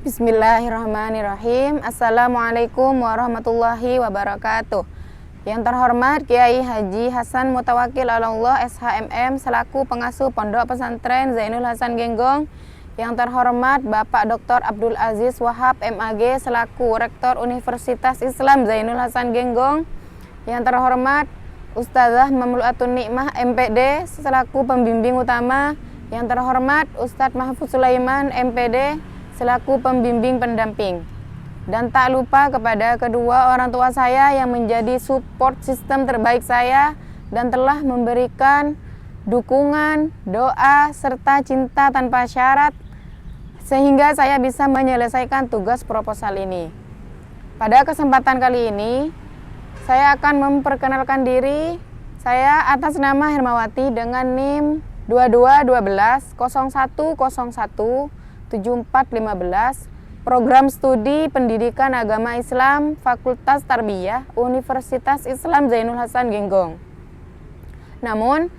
Bismillahirrahmanirrahim. Assalamualaikum warahmatullahi wabarakatuh. Yang terhormat Kiai Haji Hasan Mutawakil Allah SHMM selaku pengasuh Pondok Pesantren Zainul Hasan Genggong. Yang terhormat Bapak Dr. Abdul Aziz Wahab MAG selaku Rektor Universitas Islam Zainul Hasan Genggong. Yang terhormat Ustazah Mamluatun Nikmah MPD selaku pembimbing utama. Yang terhormat Ustadz Mahfud Sulaiman MPD selaku pembimbing pendamping. Dan tak lupa kepada kedua orang tua saya yang menjadi support sistem terbaik saya dan telah memberikan dukungan, doa, serta cinta tanpa syarat sehingga saya bisa menyelesaikan tugas proposal ini. Pada kesempatan kali ini, saya akan memperkenalkan diri. Saya atas nama Hermawati dengan NIM 2212 0101 7415, Program Studi Pendidikan Agama Islam Fakultas Tarbiyah Universitas Islam Zainul Hasan Genggong. Namun,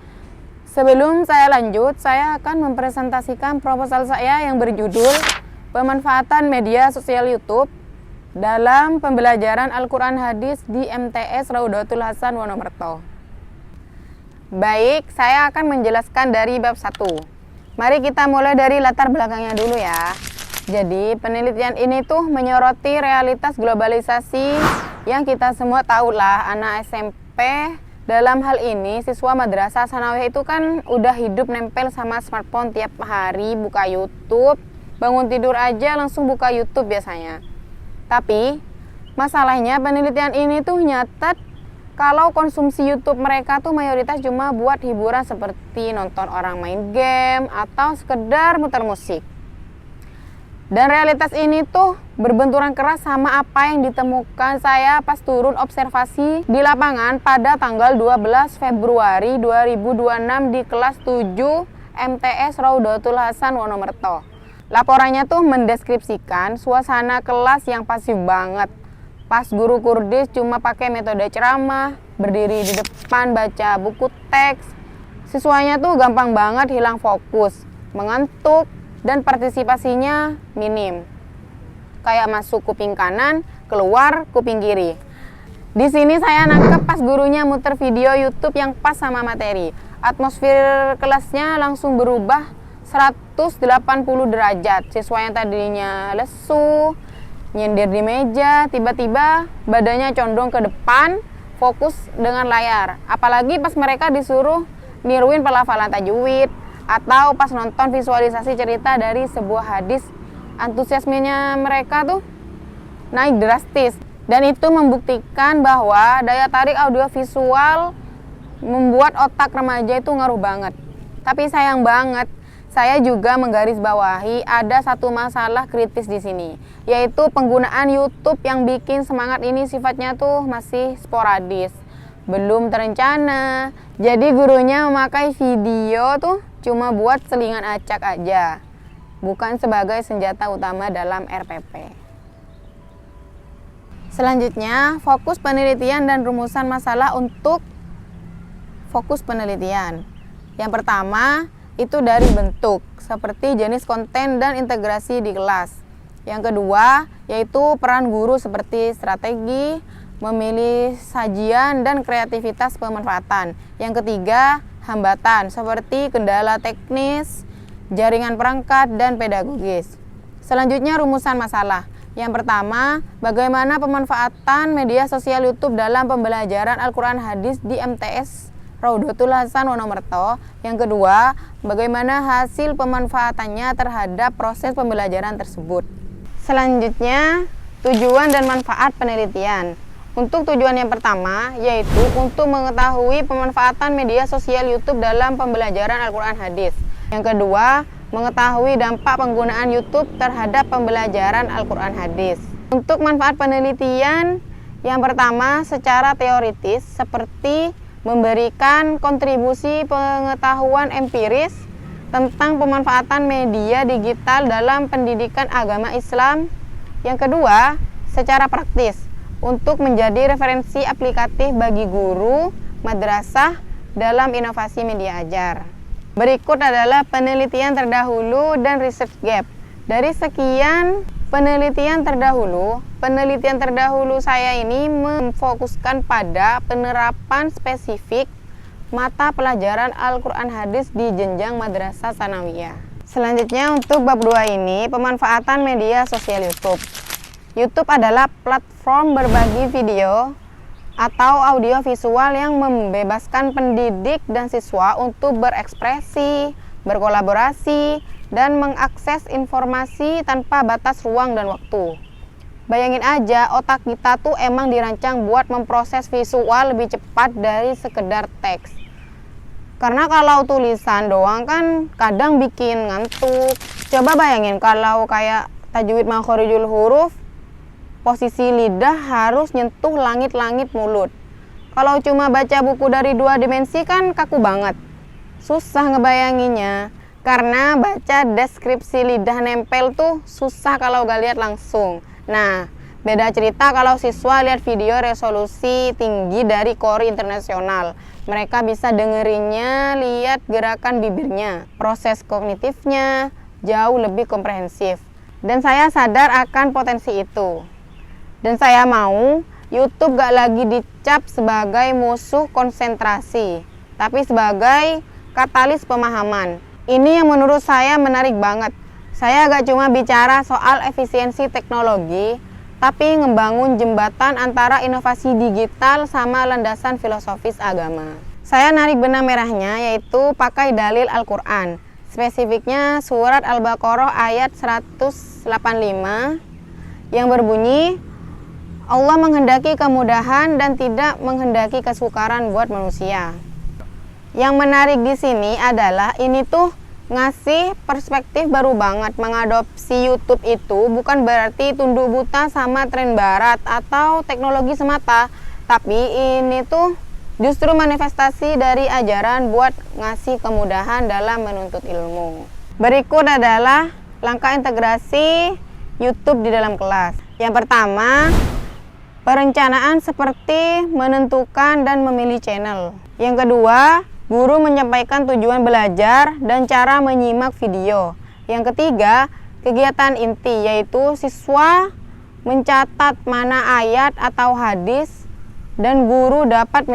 sebelum saya lanjut, saya akan mempresentasikan proposal saya yang berjudul Pemanfaatan Media Sosial YouTube dalam Pembelajaran Al-Quran Hadis di MTS Raudatul Hasan Wonomerto. Baik, saya akan menjelaskan dari bab 1. Mari kita mulai dari latar belakangnya dulu ya. Jadi penelitian ini tuh menyoroti realitas globalisasi yang kita semua tahu lah, anak SMP dalam hal ini siswa madrasah sanawiyah itu kan udah hidup nempel sama smartphone tiap hari, buka YouTube, bangun tidur aja langsung buka YouTube biasanya. Tapi masalahnya penelitian ini tuh nyatet kalau konsumsi YouTube mereka tuh mayoritas cuma buat hiburan seperti nonton orang main game atau sekedar muter musik. Dan realitas ini tuh berbenturan keras sama apa yang ditemukan saya pas turun observasi di lapangan pada tanggal 12 Februari 2026 di kelas 7 MTS Raudatul Hasan Wonomerto. Laporannya tuh mendeskripsikan suasana kelas yang pasif banget. Pas guru Kurdis cuma pakai metode ceramah, berdiri di depan baca buku teks. Siswanya tuh gampang banget hilang fokus, mengantuk, dan partisipasinya minim. Kayak masuk kuping kanan, keluar kuping kiri. Di sini saya nangkep pas gurunya muter video YouTube yang pas sama materi. Atmosfer kelasnya langsung berubah 180 derajat. Siswa yang tadinya lesu, nyender di meja, tiba-tiba badannya condong ke depan, fokus dengan layar. Apalagi pas mereka disuruh niruin pelafalan tajwid atau pas nonton visualisasi cerita dari sebuah hadis, antusiasmenya mereka tuh naik drastis. Dan itu membuktikan bahwa daya tarik audiovisual membuat otak remaja itu ngaruh banget. Tapi sayang banget, saya juga menggarisbawahi ada satu masalah kritis di sini, yaitu penggunaan YouTube yang bikin semangat ini sifatnya tuh masih sporadis, belum terencana. Jadi gurunya memakai video tuh cuma buat selingan acak aja, bukan sebagai senjata utama dalam RPP. Selanjutnya, fokus penelitian dan rumusan masalah untuk fokus penelitian. Yang pertama, itu dari bentuk, seperti jenis konten dan integrasi di kelas. Yang kedua, yaitu peran guru seperti strategi, memilih sajian, dan kreativitas pemanfaatan. Yang ketiga, hambatan, seperti kendala teknis, jaringan perangkat, dan pedagogis. Selanjutnya, rumusan masalah. Yang pertama, bagaimana pemanfaatan media sosial YouTube dalam pembelajaran Al-Quran Hadis di MTS Raudatul Hasan Wonomerto. Yang kedua, bagaimana hasil pemanfaatannya terhadap proses pembelajaran tersebut. Selanjutnya, tujuan dan manfaat penelitian. Untuk tujuan yang pertama, yaitu untuk mengetahui pemanfaatan media sosial YouTube dalam pembelajaran Al-Quran Hadis. Yang kedua, mengetahui dampak penggunaan YouTube terhadap pembelajaran Al-Quran Hadis. Untuk manfaat penelitian, yang pertama secara teoritis seperti memberikan kontribusi pengetahuan empiris tentang pemanfaatan media digital dalam pendidikan agama Islam. Yang kedua, secara praktis untuk menjadi referensi aplikatif bagi guru madrasah dalam inovasi media ajar. Berikut adalah penelitian terdahulu dan research gap. Dari sekian Penelitian terdahulu saya ini memfokuskan pada penerapan spesifik mata pelajaran Al-Quran Hadis di jenjang madrasah sanawiyah. Selanjutnya untuk bab 2 ini, pemanfaatan media sosial YouTube. YouTube adalah platform berbagi video atau audio visual yang membebaskan pendidik dan siswa untuk berekspresi, berkolaborasi, dan mengakses informasi tanpa batas ruang dan waktu. Bayangin aja, otak kita tuh emang dirancang buat memproses visual lebih cepat dari sekedar teks. Karena kalau tulisan doang kan kadang bikin ngantuk. Coba bayangin kalau kayak tajwid makhorijul huruf, posisi lidah harus nyentuh langit-langit mulut. Kalau cuma baca buku dari 2 dimensi kan kaku banget. Susah ngebayanginnya. Karena baca deskripsi lidah nempel tuh susah kalau gak lihat langsung. Nah, beda cerita kalau siswa lihat video resolusi tinggi dari Kori Internasional. Mereka bisa dengerinnya, lihat gerakan bibirnya. Proses kognitifnya jauh lebih komprehensif. Dan saya sadar akan potensi itu. Dan saya mau YouTube gak lagi dicap sebagai musuh konsentrasi, tapi sebagai katalis pemahaman. Ini yang menurut saya menarik banget. Saya gak cuma bicara soal efisiensi teknologi, tapi ngebangun jembatan antara inovasi digital sama landasan filosofis agama. Saya narik benang merahnya yaitu pakai dalil Al-Quran. Spesifiknya surat Al-Baqarah ayat 185 yang berbunyi, Allah menghendaki kemudahan dan tidak menghendaki kesukaran buat manusia. Yang menarik di sini adalah ini tuh ngasih perspektif baru banget. Mengadopsi YouTube itu bukan berarti tunduk buta sama tren barat atau teknologi semata, tapi ini tuh justru manifestasi dari ajaran buat ngasih kemudahan dalam menuntut ilmu. Berikut adalah langkah integrasi YouTube di dalam kelas. Yang pertama, perencanaan seperti menentukan dan memilih channel. Yang kedua, guru menyampaikan tujuan belajar dan cara menyimak video. Yang ketiga, kegiatan inti yaitu siswa mencatat mana ayat atau hadis dan guru dapat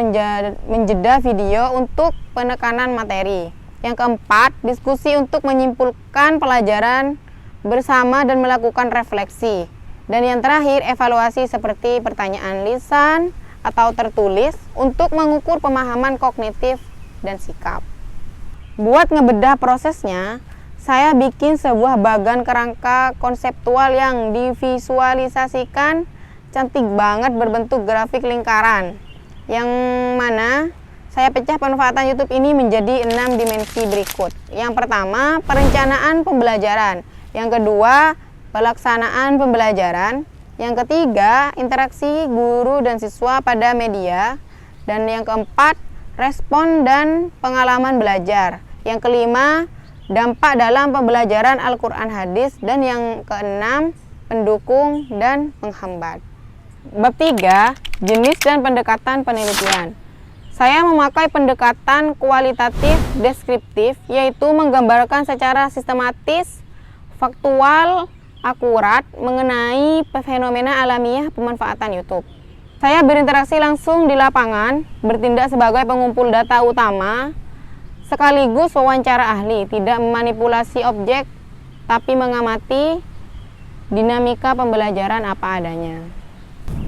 menjeda video untuk penekanan materi. Yang keempat, diskusi untuk menyimpulkan pelajaran bersama dan melakukan refleksi. Dan yang terakhir, evaluasi seperti pertanyaan lisan atau tertulis untuk mengukur pemahaman kognitif dan sikap. Buat ngebedah prosesnya, saya bikin sebuah bagan kerangka konseptual yang divisualisasikan cantik banget berbentuk grafik lingkaran, yang mana saya pecah pemanfaatan YouTube ini menjadi 6 dimensi berikut. Yang pertama, perencanaan pembelajaran. Yang kedua, pelaksanaan pembelajaran. Yang ketiga, interaksi guru dan siswa pada media. Dan yang keempat, respon dan pengalaman belajar. Yang kelima, dampak dalam pembelajaran Al-Quran Hadis. Dan yang keenam, pendukung dan penghambat. Bab 3, jenis dan pendekatan penelitian. Saya memakai pendekatan kualitatif deskriptif, yaitu menggambarkan secara sistematis, faktual, akurat mengenai fenomena alamiah pemanfaatan YouTube. Saya berinteraksi langsung di lapangan, bertindak sebagai pengumpul data utama, sekaligus wawancara ahli, tidak memanipulasi objek, tapi mengamati dinamika pembelajaran apa adanya.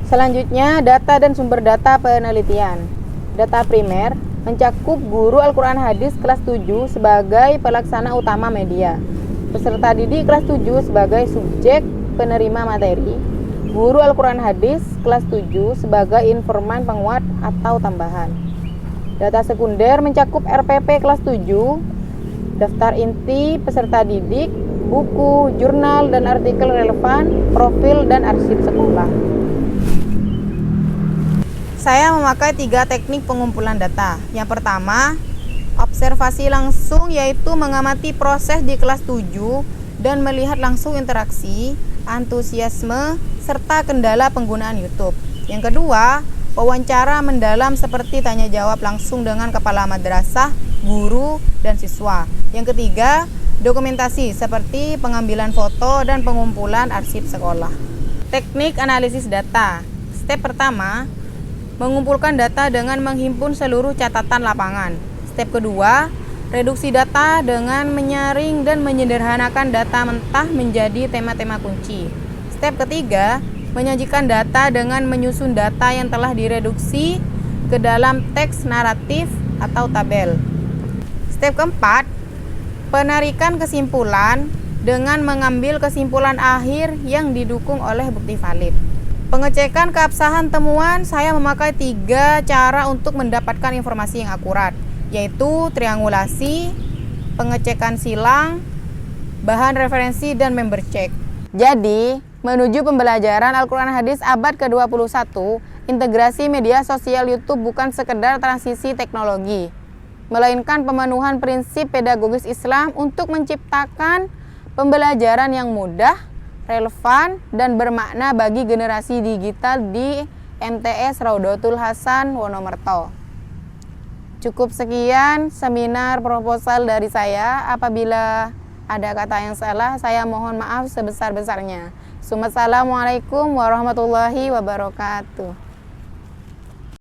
Selanjutnya, data dan sumber data penelitian. Data primer mencakup guru Al-Quran Hadis kelas 7 sebagai pelaksana utama media, peserta didik kelas 7 sebagai subjek penerima materi, guru Al-Quran Hadis kelas 7 sebagai informan penguat atau tambahan. Data sekunder mencakup RPP kelas 7, daftar inti peserta didik, buku, jurnal, dan artikel relevan, profil, dan arsip sekolah. Saya memakai 3 teknik pengumpulan data. Yang pertama, observasi langsung, yaitu mengamati proses di kelas 7 dan melihat langsung interaksi, antusiasme, serta kendala penggunaan YouTube. Yang kedua, wawancara mendalam seperti tanya jawab langsung dengan kepala madrasah, guru, dan siswa. Yang ketiga, Dokumentasi seperti pengambilan foto dan pengumpulan arsip sekolah. Teknik analisis data. Step pertama, mengumpulkan data dengan menghimpun seluruh catatan lapangan. Step kedua, reduksi data dengan menyaring dan menyederhanakan data mentah menjadi tema-tema kunci. Step ketiga, menyajikan data dengan menyusun data yang telah direduksi ke dalam teks naratif atau tabel. Step keempat, penarikan kesimpulan dengan mengambil kesimpulan akhir yang didukung oleh bukti valid. Pengecekan keabsahan temuan, saya memakai 3 cara untuk mendapatkan informasi yang akurat, yaitu triangulasi, pengecekan silang, bahan referensi, dan member check. Jadi, menuju pembelajaran Al-Quran Hadis abad ke-21, integrasi media sosial YouTube bukan sekedar transisi teknologi, melainkan pemenuhan prinsip pedagogis Islam untuk menciptakan pembelajaran yang mudah, relevan, dan bermakna bagi generasi digital di MTS Raudatul Hasan Wonomerto. Cukup sekian seminar proposal dari saya. Apabila ada kata yang salah, saya mohon maaf sebesar-besarnya. Assalamualaikum warahmatullahi wabarakatuh.